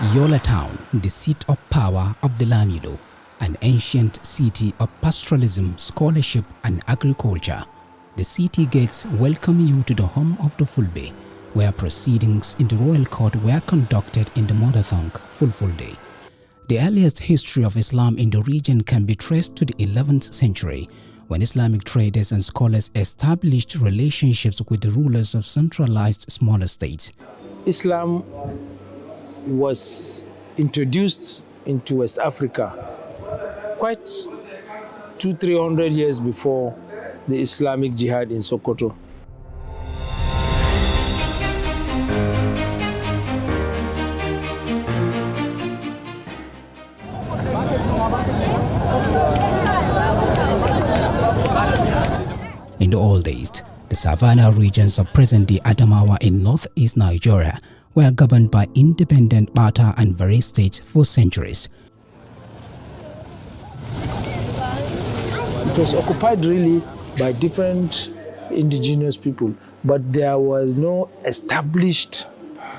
Yola town, the seat of power of the Lamido, an ancient city of pastoralism, scholarship and agriculture. The city gates welcome you to the home of the Fulbe, where proceedings in the royal court were conducted in the mother tongue, Fulfulde. The earliest history of Islam in the region can be traced to the 11th century, when Islamic traders and scholars established relationships with the rulers of centralized smaller states. Islam was introduced into West Africa quite 200-300 years before the Islamic Jihad in Sokoto. In the old days, the savannah regions of present-day Adamawa in northeast Nigeria were governed by independent Bata and Vari states for centuries. It was occupied really by different indigenous people, but there was no established,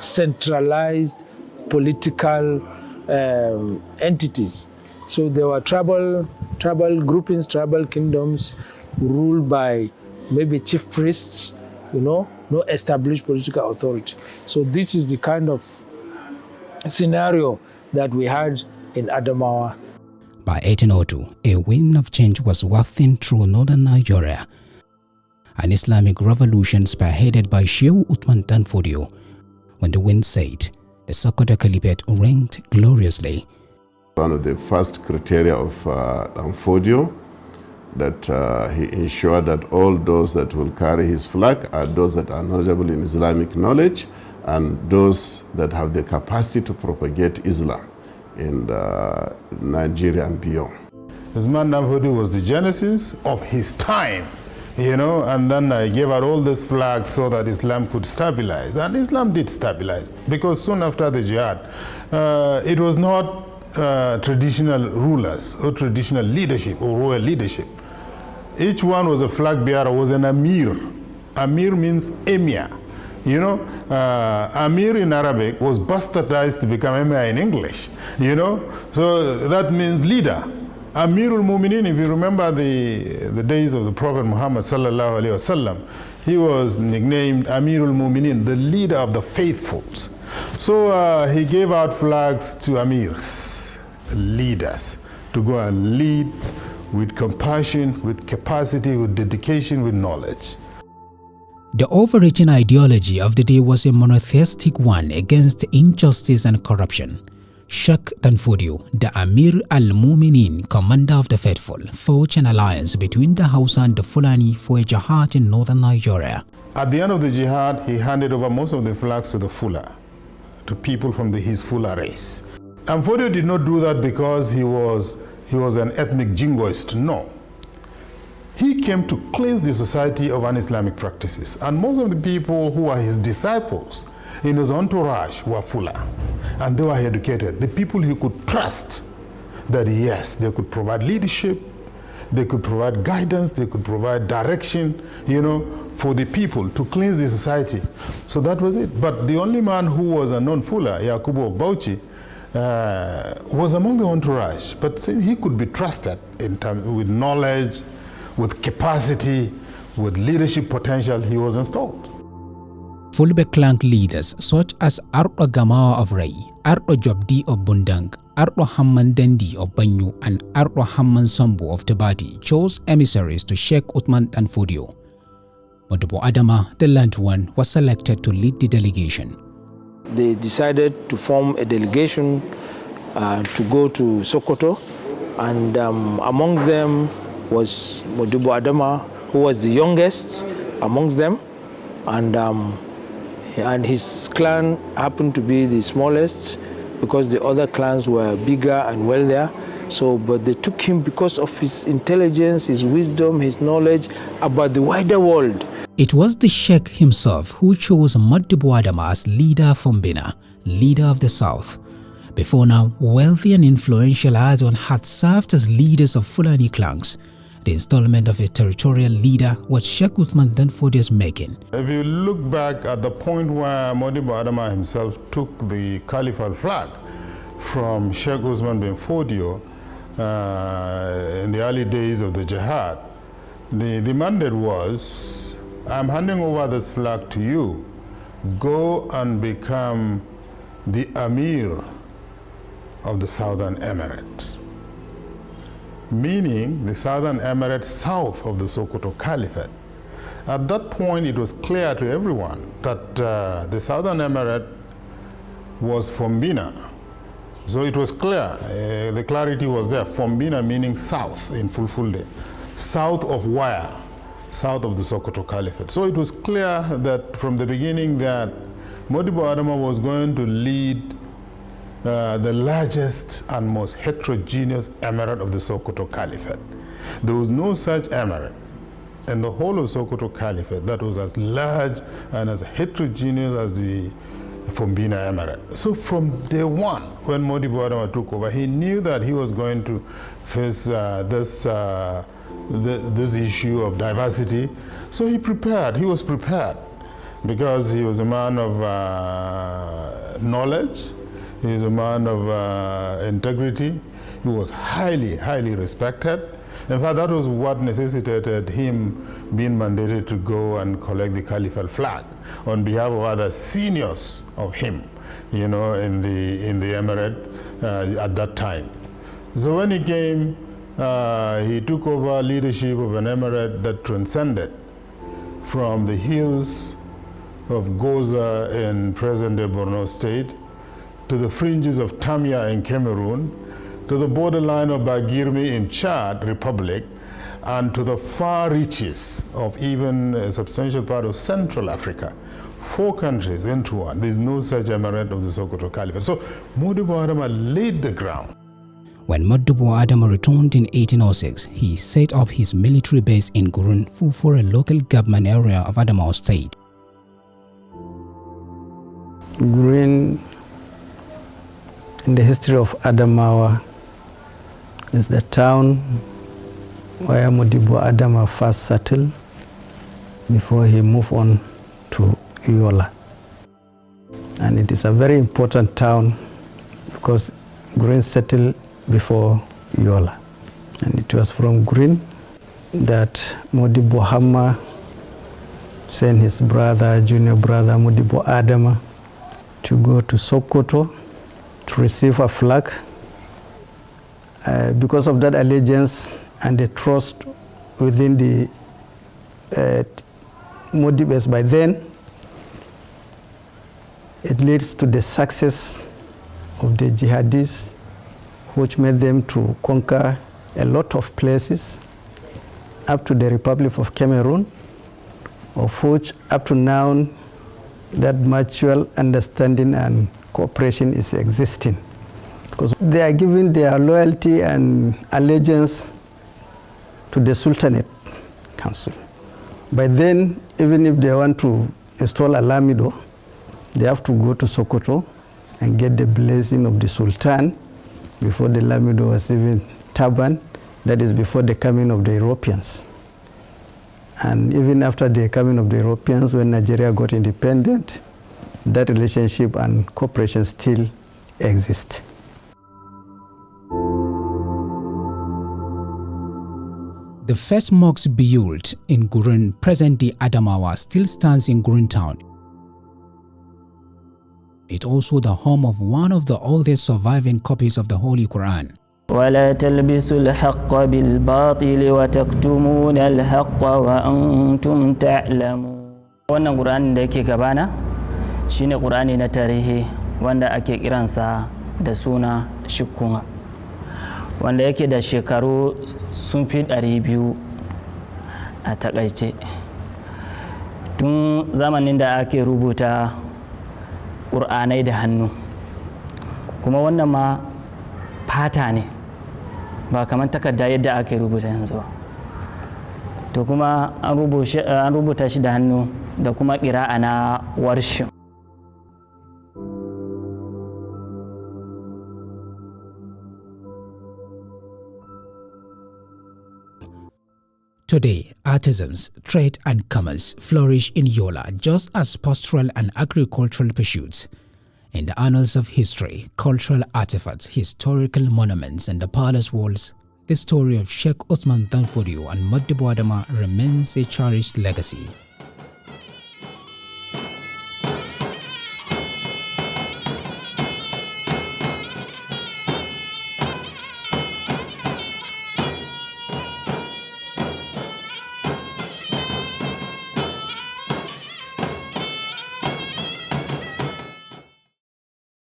centralized political entities. So there were tribal groupings, tribal kingdoms ruled by maybe chief priests, no established political authority. So this is the kind of scenario that we had in Adamawa. By 1802, a wind of change was wafting through northern Nigeria. An Islamic revolution spearheaded by Sheikh Usman Dan Fodio. When the wind said, the Sokoto Caliphate reigned gloriously. One of the first criteria of Dan Fodio, that he ensured that all those that will carry his flag are those that are knowledgeable in Islamic knowledge and those that have the capacity to propagate Islam in Nigeria and beyond. Usman Dan Fodio was the genesis of his time, and then I gave out all these flags so that Islam could stabilize. And Islam did stabilize, because soon after the Jihad, it was not traditional rulers or traditional leadership or royal leadership. Each one was a flag bearer, was an Amir. Amir means Emir. Amir in Arabic was bastardized to become Emir in English. So that means leader. Amirul Mu'minin, if you remember the days of the Prophet Muhammad sallallahu alaihi wasallam, he was nicknamed Amirul Mu'minin, the leader of the faithful. So he gave out flags to Amirs, leaders, to go and lead with compassion, with capacity, with dedication, with knowledge. The overreaching ideology of the day was a monotheistic one against injustice and corruption. Sheikh Dan Fodio, the Amir al-Mu'minin, commander of the faithful, forged an alliance between the Hausa and the Fulani for a jihad in northern Nigeria. At the end of the jihad, he handed over most of the flags to the Fula, to people from his Fula race. And Fodio did not do that because he was an ethnic jingoist, no. He came to cleanse the society of un-Islamic practices. And most of the people who were his disciples in his entourage were Fula. And they were educated. The people he could trust that yes, they could provide leadership, they could provide guidance, they could provide direction, for the people to cleanse the society. So that was it. But the only man who was a non-Fula, Yakubu of Bauchi, was among the entourage, but he could be trusted with knowledge, with capacity, with leadership potential. He was installed. Fulbe clan leaders such as Ardo Gamawa of Rai, Ardo Jobdi of Bundang, Ardo Hamman Dendi of Banyu, and Ardo Hamman Sambu of Tabati chose emissaries to Sheikh Uthman Dan Fodio. Modibbo Adama, the land one, was selected to lead the delegation. They decided to form a delegation to go to Sokoto, and amongst them was Modibbo Adama, who was the youngest amongst them, and his clan happened to be the smallest because the other clans were bigger and wealthier. But they took him because of his intelligence, his wisdom, his knowledge about the wider world. It was the Sheikh himself who chose Modibbo Adama as leader Fombina, leader of the South. Before now, wealthy and influential Adon had served as leaders of Fulani clans. The installment of a territorial leader was Sheikh Usman Dan Fodio's making. If you look back at the point where Modibbo Adama himself took the Caliphate flag, from Sheikh Usman Dan Fodio in the early days of the Jihad. The mandate was, I'm handing over this flag to you. Go and become the Amir of the Southern Emirates, meaning the Southern Emirates south of the Sokoto Caliphate. At that point, it was clear to everyone that the Southern Emirate was Fombina. So it was clear, the clarity was there. Fombina meaning south in Fulfulde. South of where? South of the Sokoto Caliphate. So it was clear that from the beginning that Modibbo Adama was going to lead the largest and most heterogeneous emirate of the Sokoto Caliphate. There was no such emirate in the whole of Sokoto Caliphate that was as large and as heterogeneous as the Fombina Emirate. So from day one, when Modibbo Adama took over, he knew that he was going to face this issue of diversity. So he prepared, he was prepared, because he was a man of knowledge, he was a man of integrity, he was highly, highly respected. In fact, that was what necessitated him being mandated to go and collect the Caliphate flag on behalf of other seniors of him, you know, in the emirate at that time. So when he came, he took over leadership of an emirate that transcended from the hills of Goza in present-day Borno State to the fringes of Tamia in Cameroon, to the borderline of Bagirmi in Chad Republic, and to the far reaches of even a substantial part of Central Africa. 4 countries into one. There's no such emirate of the Sokoto Caliphate. So Modibbo Adama laid the ground. When Modibbo Adama returned in 1806, he set up his military base in Gurun for a local government area of Adamawa State. Gurun, in the history of Adamawa, is the town where Modibbo Adama first settled before he moved on to Yola. And it is a very important town because Gurun settled before Yola. And it was from Gurun that Modibbo Hamma sent his brother, junior brother Modibbo Adama, to go to Sokoto to receive a flag. Because of that allegiance and the trust within the Modibbos by then, it leads to the success of the jihadists, which made them to conquer a lot of places up to the Republic of Cameroon, of which up to now that mutual understanding and cooperation is existing. Because they are giving their loyalty and allegiance to the Sultanate Council. By then, even if they want to install a Lamido, they have to go to Sokoto and get the blessing of the Sultan before the Lamido was even turban. That is before the coming of the Europeans. And even after the coming of the Europeans, when Nigeria got independent, that relationship and cooperation still exist. The first mosque built in Gurun, present-day Adamawa, still stands in Gurun town. It's also the home of one of the oldest surviving copies of the Holy Quran. ولا تلبسوا الحق بالباطل وتكتمون الحق وأنتم تعلمون. Wannan Qur'ani da yake gabana shine Qur'ani na tarihi wanda ake kiransa da suna Shikkunga, wanda yake da shekaru sun fi 200 a takaice. Tun zamanin da ake rubuta Qur'anai da hannu, kuma wannan ma fata ne ba kamar takarda yadda ake rubuta yanzu ba. To kuma an rubuta shi da hannu da kuma ƙira'a na warshi. Today, artisans, trade and commerce flourish in Yola just as pastoral and agricultural pursuits. In the annals of history, cultural artifacts, historical monuments, and the palace walls, the story of Sheikh Usman Dan Fodio and Modibbo Adama remains a cherished legacy.